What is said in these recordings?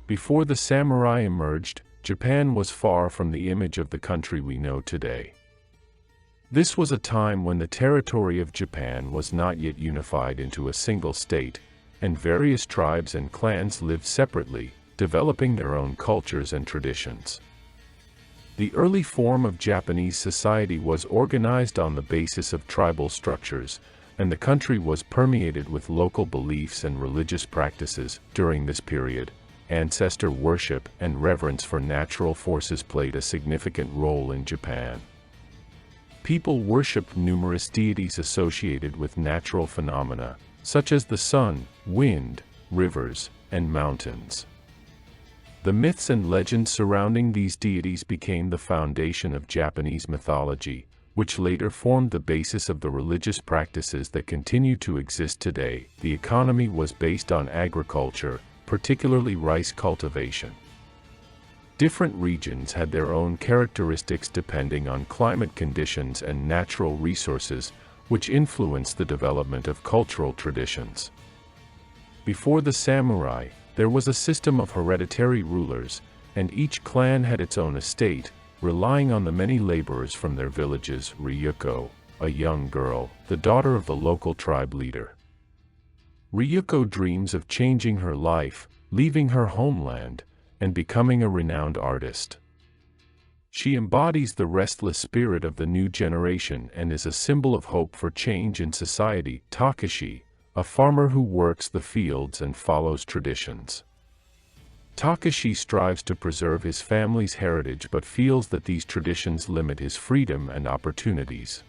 Before the samurai emerged, Japan was far from the image of the country we know today. This was a time when the territory of Japan was not yet unified into a single state, and various tribes and clans lived separately, developing their own cultures and traditions. The early form of Japanese society was organized on the basis of tribal structures, and the country was permeated with local beliefs and religious practices. During this period, ancestor worship and reverence for natural forces played a significant role in Japan. People worshipped numerous deities associated with natural phenomena, such as the sun, wind, rivers, and mountains. The myths and legends surrounding these deities became the foundation of Japanese mythology, which later formed the basis of the religious practices that continue to exist today. The economy was based on agriculture, particularly rice cultivation. Different regions had their own characteristics depending on climate conditions and natural resources, which influenced the development of cultural traditions. Before the samurai, there was a system of hereditary rulers, and each clan had its own estate, relying on the many laborers from their villages. Ryuko, a young girl, the daughter of the local tribe leader. Ryuko dreams of changing her life, leaving her homeland, and becoming a renowned artist. She embodies the restless spirit of the new generation and is a symbol of hope for change in society. Takashi, a farmer who works the fields and follows traditions. Takashi strives to preserve his family's heritage but feels that these traditions limit his freedom and opportunities.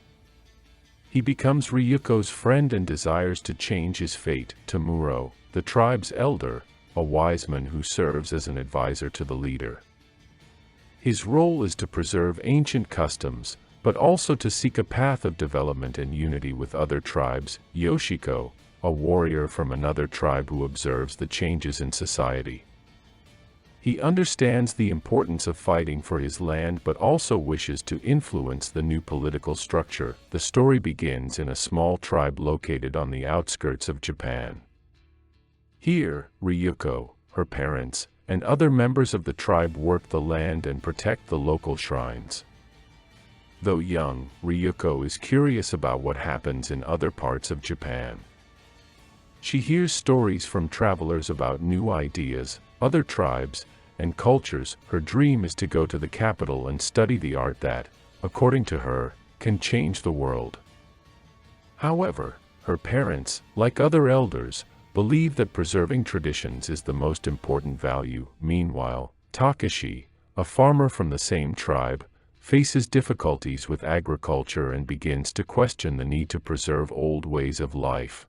He becomes Ryuko's friend and desires to change his fate. Tomuro, the tribe's elder, a wise man who serves as an advisor to the leader. His role is to preserve ancient customs, but also to seek a path of development and unity with other tribes. Yoshiko, a warrior from another tribe who observes the changes in society. He understands the importance of fighting for his land but also wishes to influence the new political structure. The story begins in a small tribe located on the outskirts of Japan. Here, Ryuko, her parents, and other members of the tribe work the land and protect the local shrines. Though young, Ryuko is curious about what happens in other parts of Japan. She hears stories from travelers about new ideas, other tribes, and cultures. Her dream is to go to the capital and study the art that, according to her, can change the world. However, her parents, like other elders, believe that preserving traditions is the most important value. Meanwhile, Takashi, a farmer from the same tribe, faces difficulties with agriculture and begins to question the need to preserve old ways of life.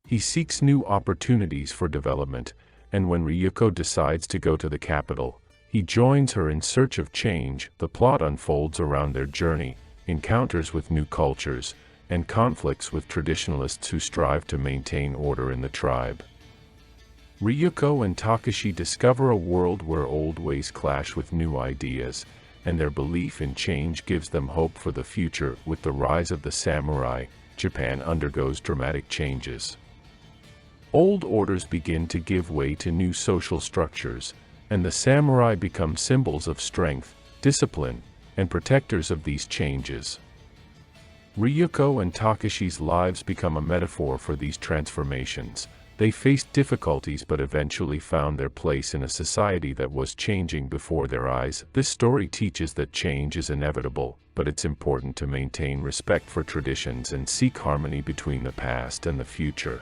He seeks new opportunities for development, and when Ryuko decides to go to the capital, he joins her in search of change. The plot unfolds around their journey, encounters with new cultures, and conflicts with traditionalists who strive to maintain order in the tribe. Ryuko and Takashi discover a world where old ways clash with new ideas, and their belief in change gives them hope for the future. With the rise of the samurai, Japan undergoes dramatic changes. Old orders begin to give way to new social structures, and the samurai become symbols of strength, discipline, and protectors of these changes. Ryuko and Takashi's lives become a metaphor for these transformations. They faced difficulties but eventually found their place in a society that was changing before their eyes. This story teaches that change is inevitable, but it's important to maintain respect for traditions and seek harmony between the past and the future.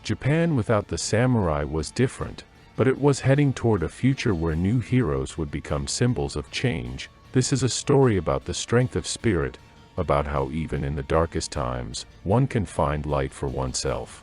Japan without the samurai was different, but it was heading toward a future where new heroes would become symbols of change. This is a story about the strength of spirit, about how even in the darkest times, one can find light for oneself.